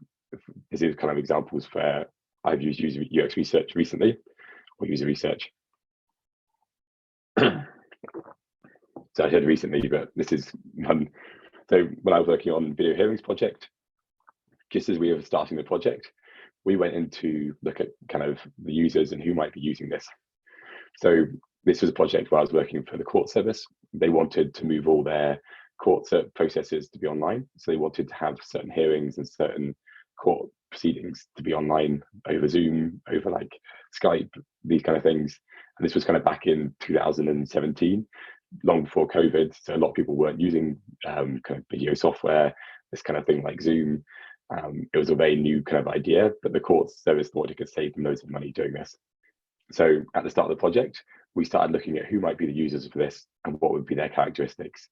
this is kind of examples where I've used UX research recently, or user research. So I said recently, but this is one. So when I was working on video hearings project, just as we were starting the project, we went in to look at kind of the users and who might be using this. So this was a project where I was working for the court service. They wanted to move all their court processes to be online. So they wanted to have certain hearings and certain court proceedings to be online over Zoom, over like Skype, these kind of things. And this was kind of back in 2017, long before COVID. So a lot of people weren't using kind of video software, this kind of thing like Zoom. It was a very new kind of idea, but the court service thought it could save them loads of money doing this. So at the start of the project, we started looking at who might be the users for this and what would be their characteristics.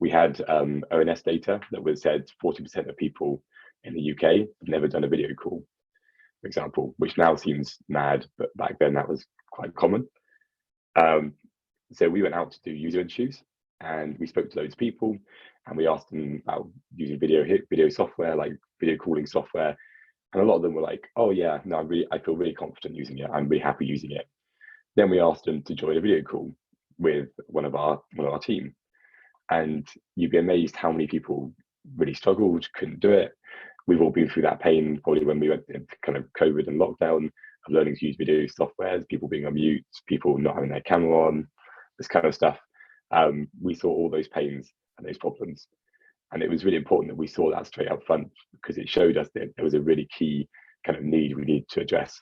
We had ONS data that was said 40% of people in the UK have never done a video call, for example, which now seems mad, but back then that was quite common. So we went out to do user interviews and we spoke to loads of people and we asked them about using video software, like video calling software. And a lot of them were like, oh yeah, no, I feel really confident using it. I'm really happy using it. Then we asked them to join a video call with one of our team. And you'd be amazed how many people really struggled, couldn't do it. We've all been through that pain probably when we went into kind of COVID and lockdown of learning to use video software, people being on mute, people not having their camera on, this kind of stuff. We saw all those pains and those problems. And it was really important that we saw that straight up front because it showed us that there was a really key kind of need we needed to address.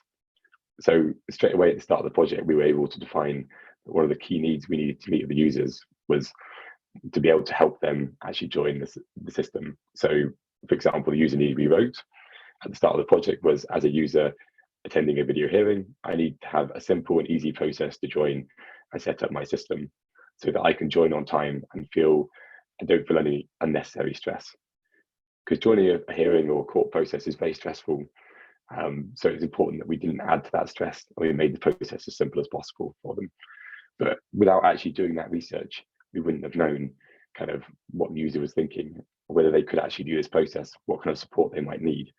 So straight away at the start of the project, we were able to define that one of the key needs we needed to meet with the users was to be able to help them actually join the system. So for example, the user need we wrote at the start of the project was, as a user attending a video hearing, I need to have a simple and easy process to join and set up my system so that I can join on time and don't feel any unnecessary stress. Because joining a hearing or a court process is very stressful. So it's important that we didn't add to that stress and we made the process as simple as possible for them. But without actually doing that research, we wouldn't have known kind of what the user was thinking, or whether they could actually do this process, what kind of support they might need.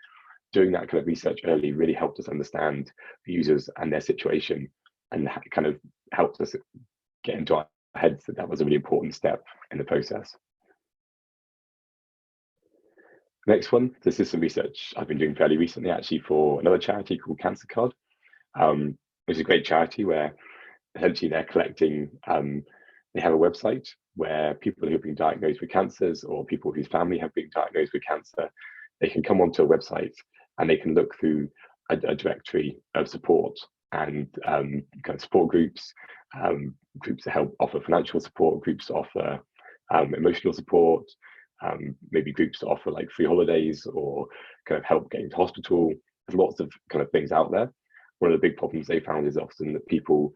Doing that kind of research early really helped us understand the users and their situation and kind of helped us get into our heads that was a really important step in the process. Next one, this is some research I've been doing fairly recently actually for another charity called Cancer Card, which is a great charity where essentially they're collecting, they have a website where people who have been diagnosed with cancers or people whose family have been diagnosed with cancer, they can come onto a website and they can look through a directory of support and kind of support groups, groups that help offer financial support, groups that offer emotional support, maybe groups that offer like free holidays or kind of help getting to hospital. There's lots of kind of things out there. One of the big problems they found is often that people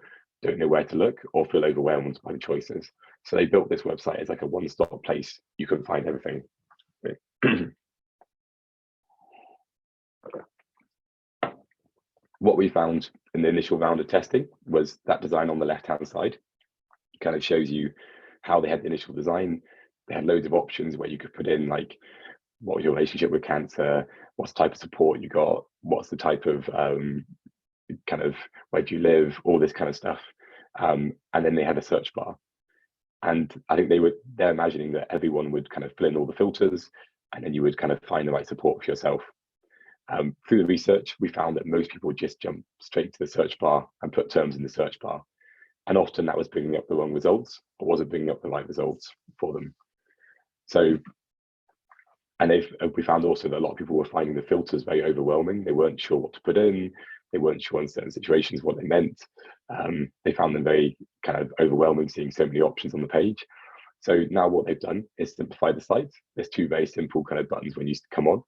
don't know where to look or feel overwhelmed by the choices. So they built this website as like a one-stop place. You can find everything. What we found in the initial round of testing was that design on the left-hand side kind of shows you how they had the initial design. They had loads of options where you could put in like, what was your relationship with cancer? What's the type of support you got? What's the type of kind of, where do you live? All this kind of stuff. And then they had a search bar. And I think they're imagining that everyone would kind of fill in all the filters, and then you would kind of find the right support for yourself. Through the research, we found that most people just jump straight to the search bar and put terms in the search bar. And often that was bringing up the wrong results, or wasn't bringing up the right results for them. So, and we found also that a lot of people were finding the filters very overwhelming. They weren't sure what to put in. They weren't sure in certain situations what they meant. They found them very kind of overwhelming, seeing so many options on the page. So now what they've done is simplify the site. There's two very simple kind of buttons when you come on,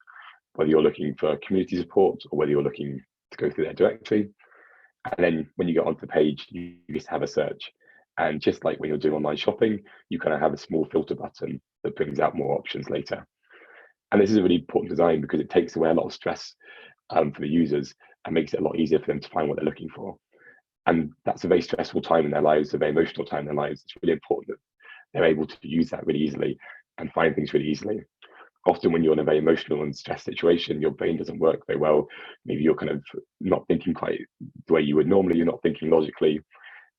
whether you're looking for community support or whether you're looking to go through their directory. And then when you get onto the page, you just have a search. And just like when you're doing online shopping, you kind of have a small filter button that brings out more options later. And this is a really important design because it takes away a lot of stress for the users and makes it a lot easier for them to find what they're looking for. And that's a very stressful time in their lives, a very emotional time in their lives. It's really important that they're able to use that really easily and find things really easily. Often when you're in a very emotional and stressed situation, your brain doesn't work very well. Maybe you're kind of not thinking quite the way you would normally, you're not thinking logically.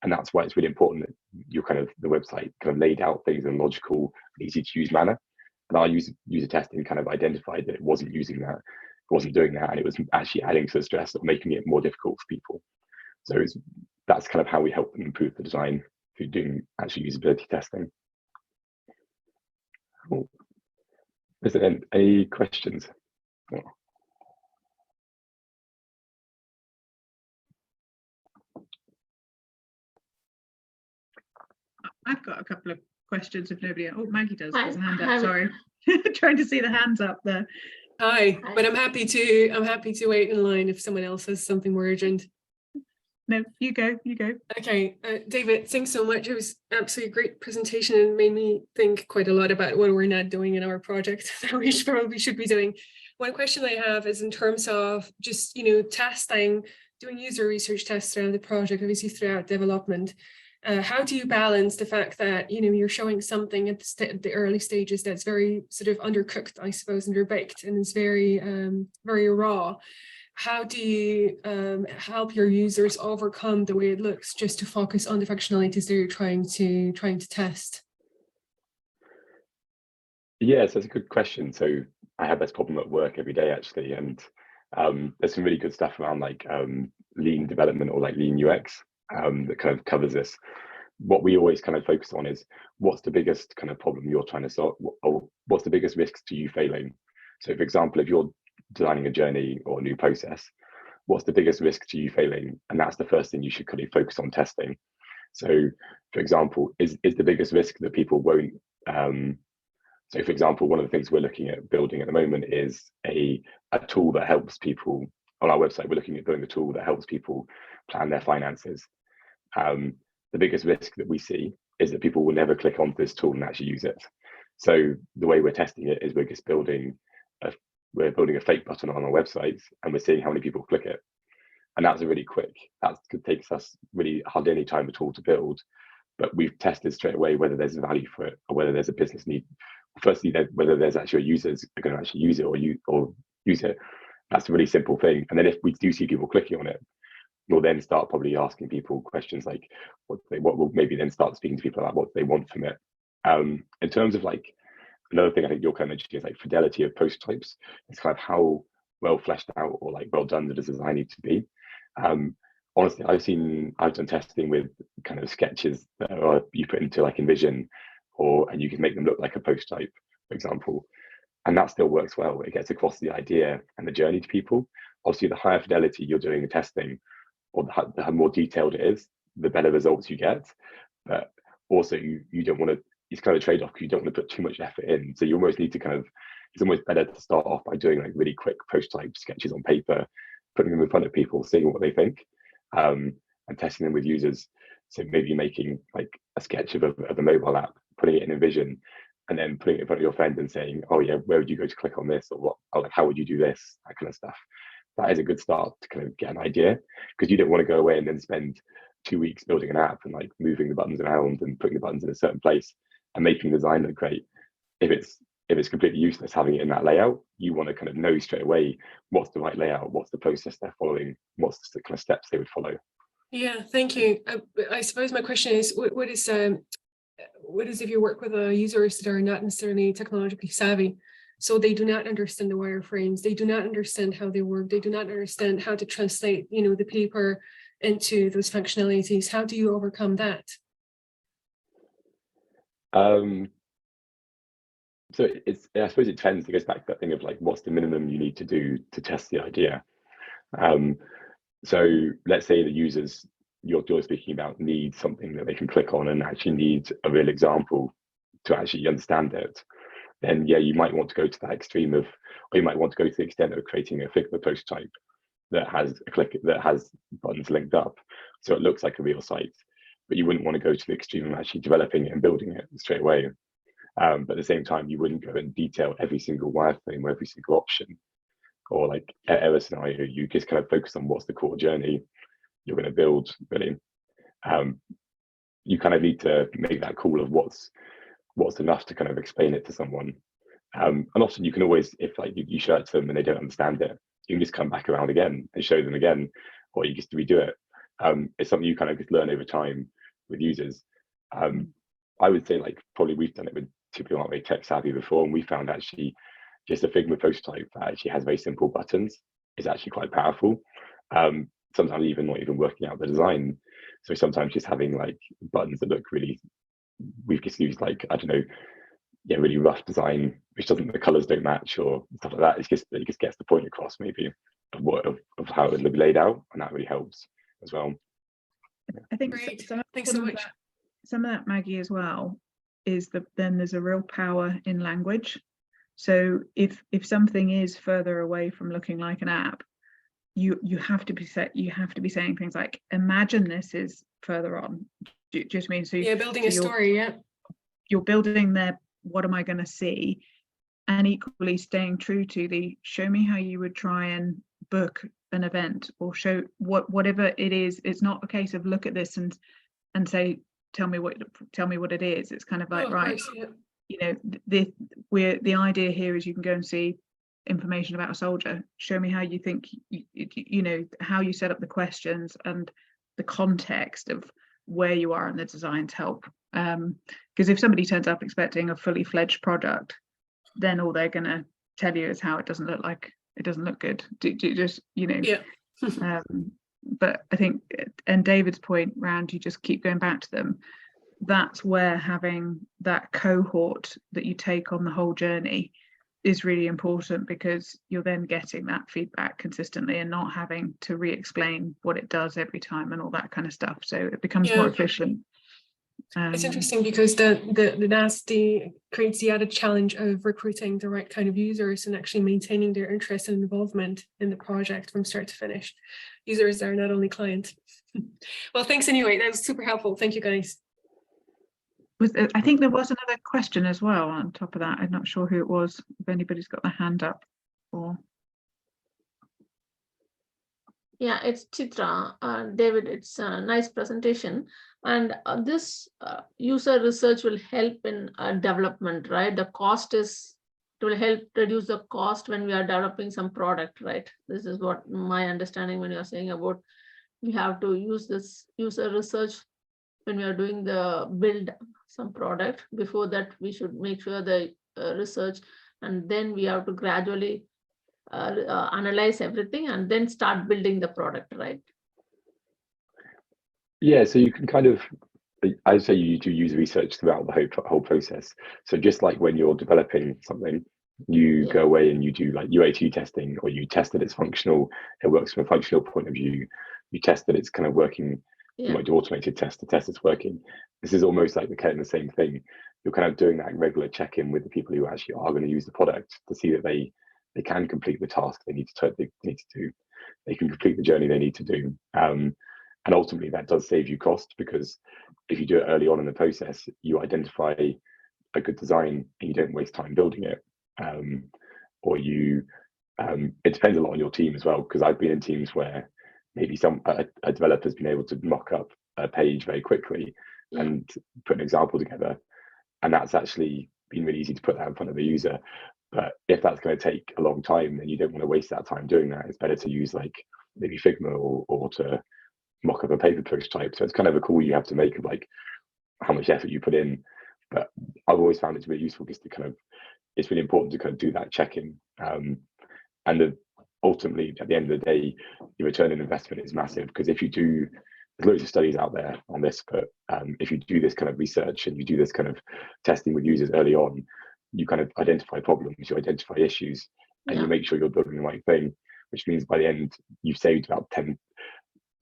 And that's why it's really important that you're kind of, the website kind of laid out things in a logical, easy to use manner. And our user testing kind of identified that it wasn't using that, it wasn't doing that, and it was actually adding to the stress or making it more difficult for people. So that's kind of how we help them improve the design through doing actual usability testing. Cool. Is there any questions? I've got a couple of questions if nobody. Oh, Maggie does. There's a hand up. Sorry, trying to see the hands up there. Hi, but I'm happy to wait in line if someone else has something more urgent. No, you go. Okay, David, thanks so much. It was absolutely great presentation and made me think quite a lot about what we're not doing in our project that we probably should be doing. One question I have is in terms of just, testing, doing user research tests around the project, obviously throughout development. How do you balance the fact that, you're showing something at the early stages that's very sort of undercooked, I suppose, underbaked, and it's very, very raw? How do you help your users overcome the way it looks just to focus on the functionalities that you're trying to test? Yes, that's a good question. So I have this problem at work every day actually, and there's some really good stuff around like lean development or like lean UX that kind of covers this. What we always kind of focus on is what's the biggest kind of problem you're trying to solve, or what's the biggest risks to you failing. So for example, if you're designing a journey or a new process, what's the biggest risk to you failing? And that's the first thing you should kind of focus on testing. So for example, is the biggest risk that people won't, so for example, one of the things we're looking at building at the moment is a tool that helps people, on our website, we're looking at building a tool that helps people plan their finances. The biggest risk that we see is that people will never click onto this tool and actually use it. So the way we're testing it is we're just building a fake button on our website, and we're seeing how many people click it. And that's really quick. That takes us really hardly any time at all to build, but we've tested straight away whether there's value for it or whether there's a business need. Firstly, whether there's actually users are going to actually use it or use it. That's a really simple thing. And then if we do see people clicking on it, we'll then start probably asking people questions like what will maybe then start speaking to people about what they want from it. In terms of like, another thing I think you're kind of mentioning is like fidelity of post types. It's kind of how well fleshed out or like well done does the design need to be. Honestly, I've done testing with kind of sketches that you put into like InVision, and you can make them look like a post type, for example, and that still works well. It gets across the idea and the journey to people. Obviously, the higher fidelity you're doing the testing, or the more detailed it is, the better results you get. But also, you don't want to. It's kind of a trade-off because you don't want to put too much effort in. So you almost need to it's almost better to start off by doing like really quick post-type sketches on paper, putting them in front of people, seeing what they think, and testing them with users. So maybe making like a sketch of a mobile app, putting it in Envision, and then putting it in front of your friend and saying, oh yeah, where would you go to click on this, or what, or like how would you do this, that kind of stuff. That is a good start to kind of get an idea, because you don't want to go away and then spend 2 weeks building an app and like moving the buttons around and putting the buttons in a certain place and making the design look great. If it's completely useless having it in that layout, you want to kind of know straight away what's the right layout, what's the process they're following, what's the kind of steps they would follow. Yeah, thank you. I suppose my question is, what is if you work with users that are not necessarily technologically savvy, so they do not understand the wireframes, they do not understand how they work, they do not understand how to translate, the paper into those functionalities. How do you overcome that? So I suppose it tends to goes back to that thing of like, what's the minimum you need to do to test the idea. So let's say the users you're speaking about need something that they can click on and actually need a real example to actually understand it. Then yeah, you might want to go to that extreme of, or you might want to go to the extent of creating a Figma prototype that has buttons linked up, so it looks like a real site. But you wouldn't want to go to the extreme of actually developing it and building it straight away. But at the same time, you wouldn't go and detail every single wireframe or every single option or like error scenario. You just kind of focus on what's the core journey you're going to build, really. You kind of need to make that call of what's enough to kind of explain it to someone. And often you can always, if like you show it to them and they don't understand it, you can just come back around again and show them again, or you just redo it. It's something you kind of just learn over time with users. I would say like probably we've done it with two people who aren't very tech savvy before, and we found actually just a Figma prototype that actually has very simple buttons is actually quite powerful. Sometimes even not even working out the design. So sometimes just having like buttons that look really, we've just used like, I don't know, yeah, really rough design, which the colors don't match or stuff like that. It just gets the point across maybe of how it would be laid out, and that really helps as well. I think Great. Thanks so much. Some of that, Maggie, as well, is that then there's a real power in language. So if something is further away from looking like an app, you have to be saying things like, imagine this is further on. Do you know what I mean? So yeah, building a story. Yeah, you're building there. What am I going to see? And equally staying true to the show me how you would try and book an event, or show whatever it is. It's not a case of look at this and say tell me what it is. It's kind of like, right, course, yeah. You know, the idea here is you can go and see information about a soldier. Show me how you think you know how you set up the questions and the context of where you are in the design to help. Because if somebody turns up expecting a fully fledged product, then all they're going to tell you is how it doesn't look good. Do just, you know. Yeah. But I think, and David's point around, you just keep going back to them. That's where having that cohort that you take on the whole journey is really important, because you're then getting that feedback consistently and not having to re-explain what it does every time and all that kind of stuff. So it becomes more efficient. It's interesting because the creates the added challenge of recruiting the right kind of users and actually maintaining their interest and involvement in the project from start to finish. Users are not only clients. Well, thanks anyway. That was super helpful. Thank you, guys. I think there was another question as well on top of that. I'm not sure who it was, if anybody's got their hand up. Or yeah, it's Chitra. David, it's a nice presentation. And this user research will help in development, right? The cost it will help reduce the cost when we are developing some product, right? This is what my understanding when you're saying about we have to use this user research when we are doing the build some product. Before that, we should make sure the research, and then we have to gradually analyze everything and then start building the product, right? Yeah, so you can kind of, I'd say you do use research throughout the whole process. So just like when you're developing something, you go away and you do like UAT testing, or you test that it's functional, it works from a functional point of view, you test that it's kind of working, you might do automated tests to test it's working. This is almost like the same thing. You're kind of doing that regular check-in with the people who actually are going to use the product to see that they can complete the task they need to do. They can complete the journey they need to do. And ultimately that does save you cost, because if you do it early on in the process, you identify a good design and you don't waste time building it. Or you, it depends a lot on your team as well, because I've been in teams where maybe a developer's been able to mock up a page very quickly and put an example together, and that's actually been really easy to put that in front of the user. But if that's going to take a long time, then you don't want to waste that time doing that. It's better to use like maybe Figma or to mock up a paper prototype. So it's kind of a call you have to make of like how much effort you put in. But I've always found it's really useful just to kind of, it's really important to kind of do that checking. And ultimately, at the end of the day, your return on investment is massive, because if you do, there's loads of studies out there on this, but if you do this kind of research and you do this kind of testing with users early on, you kind of identify problems, you identify issues, and you make sure you're building the right thing, which means by the end, you've saved about 10,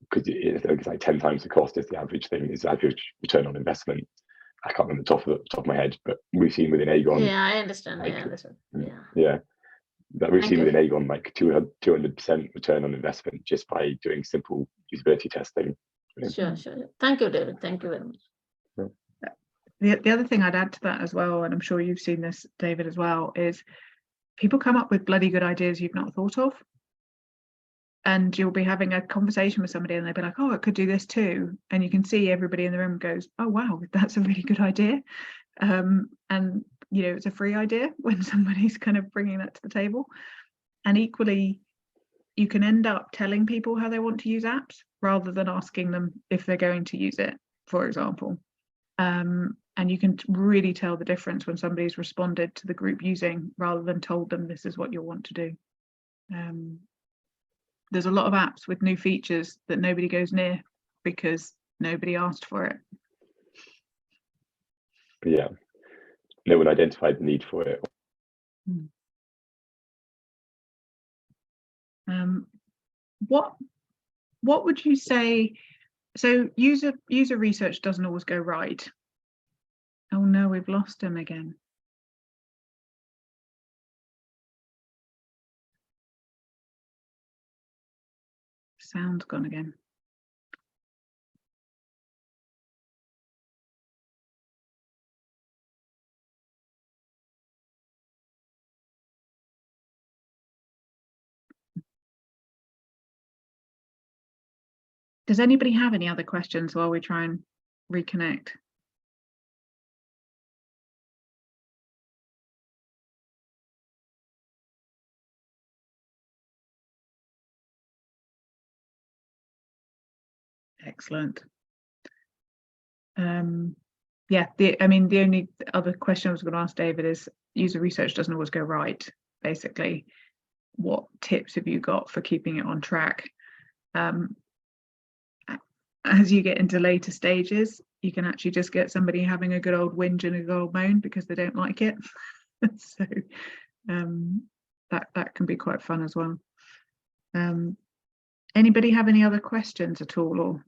because it's like 10 times the cost is the average thing, is average return on investment. I can't remember the top of my head, but we've seen within Aegon. Yeah, I understand. Like, I understand. That we've seen within Aegon like 200% return on investment just by doing simple usability testing. Sure. Thank you, David. Thank you very much. The other thing I'd add to that as well, and I'm sure you've seen this, David, as well, is people come up with bloody good ideas you've not thought of. And you'll be having a conversation with somebody and they'll be like, oh, it could do this too. And you can see everybody in the room goes, oh, wow, that's a really good idea. And, you know, it's a free idea when somebody's kind of bringing that to the table. And equally, you can end up telling people how they want to use apps rather than asking them if they're going to use it, for example. And you can really tell the difference when somebody's responded to the group using rather than told them this is what you'll want to do. There's a lot of apps with new features that nobody goes near because nobody asked for it. Yeah, no one identified the need for it. What would you say? So user research doesn't always go right. Oh no, we've lost him again. Sound's gone again. Does anybody have any other questions while we try and reconnect? Excellent. Yeah, the only other question I was going to ask David is, user research doesn't always go right, basically. What tips have you got for keeping it on track? As you get into later stages, you can actually just get somebody having a good old whinge and a good old moan because they don't like it. So that can be quite fun as well. Anybody have any other questions at all, or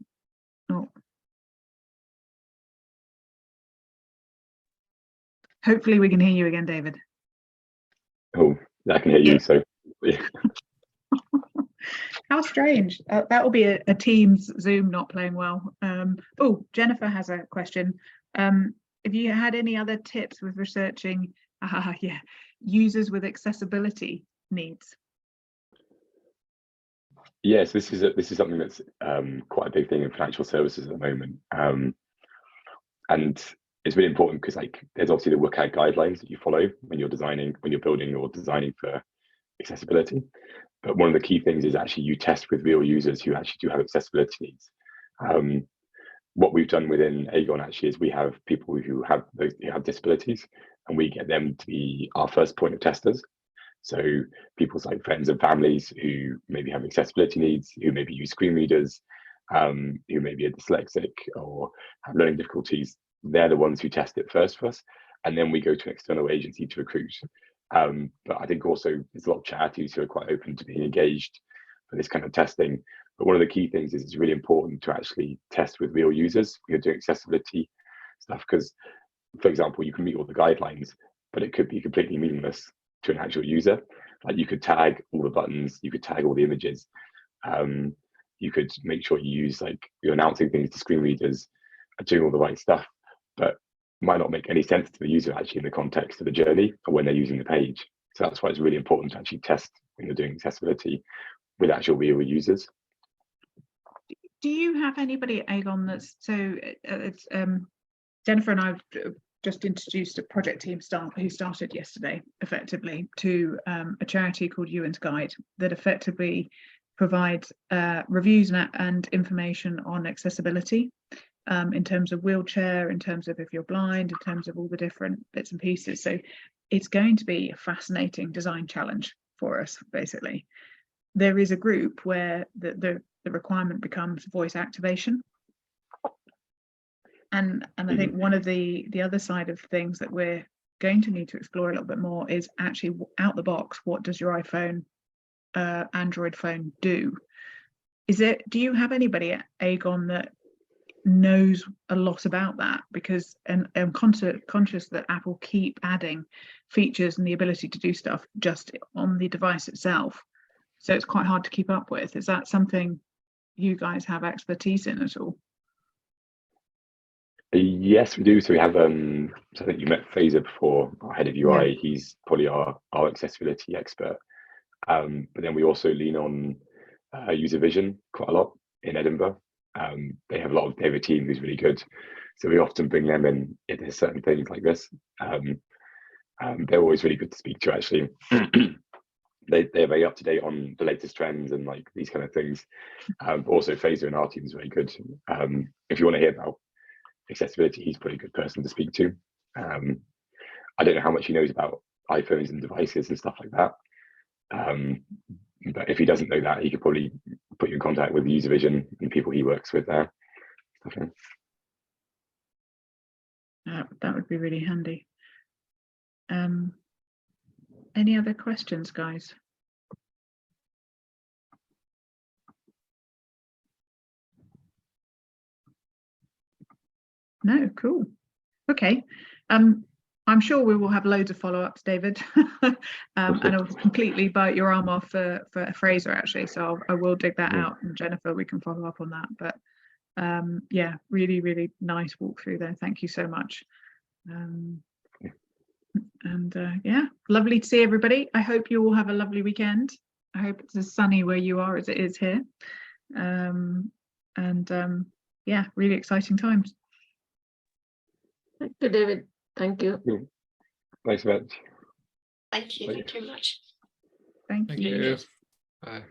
not? Hopefully we can hear you again, David. Oh, I can hear you. So yeah. How strange. That will be a Teams Zoom not playing well. Oh, Jennifer has a question. Have you had any other tips with researching users with accessibility needs? Yes, this is something that's quite a big thing in financial services at the moment, and it's really important because there's obviously the WCAG guidelines that you follow when you're building or designing for accessibility. But one of the key things is actually you test with real users who actually do have accessibility needs. What we've done within Aegon actually is we have people who have disabilities, and we get them to be our first point of testers. So people's friends and families who maybe have accessibility needs, who maybe use screen readers, who maybe are dyslexic or have learning difficulties, they're the ones who test it first for us. And then we go to an external agency to recruit. But I think also there's a lot of charities who are quite open to being engaged for this kind of testing. But one of the key things is it's really important to actually test with real users who are doing accessibility stuff, because, for example, you can meet all the guidelines, but it could be completely meaningless to an actual user. Like you could tag all the buttons, you could tag all the images. you could make sure you use, like, you're announcing things to screen readers, are doing all the right stuff, but might not make any sense to the user actually in the context of the journey or when they're using the page. So that's why it's really important to actually test when you're doing accessibility with actual real users. Do you have anybody at Aegon that's, so it's Jennifer and I have just introduced a project team who started yesterday effectively to a charity called Ewan's Guide that effectively provides reviews and information on accessibility in terms of wheelchair, in terms of if you're blind, in terms of all the different bits and pieces. So it's going to be a fascinating design challenge for us, basically. There is a group where the requirement becomes voice activation. And I think one of the other side of things that we're going to need to explore a little bit more is actually out the box, what does your iPhone, Android phone do? Do you have anybody at Aegon that knows a lot about that? Because I'm conscious that Apple keep adding features and the ability to do stuff just on the device itself. So it's quite hard to keep up with. Is that something you guys have expertise in at all? Yes, we do. So we have, so I think you met Fraser before, our head of UI. Yeah. He's probably our accessibility expert. But then we also lean on user vision quite a lot in Edinburgh. They have a team who's really good. So we often bring them in if there's certain things like this. They're always really good to speak to, actually. They're very up to date on the latest trends and like these kind of things. But also Fraser in our team is very good. If you want to hear about accessibility, he's a pretty good person to speak to. I don't know how much he knows about iPhones and devices and stuff like that. But if he doesn't know that, he could probably put you in contact with user vision and people he works with there. Okay. That would be really handy. Any other questions, guys? No, cool. Okay. I'm sure we will have loads of follow-ups, David, and I'll completely bite your arm off for Fraser, actually. So I will dig that out, and Jennifer, we can follow up on that. But yeah, really, really nice walkthrough there. Thank you so much. Yeah, lovely to see everybody. I hope you all have a lovely weekend. I hope it's as sunny where you are as it is here. Yeah, really exciting times. Thank you, David. Thank you. Thanks so much. Thank you. Thank you very much. Thank you. Bye.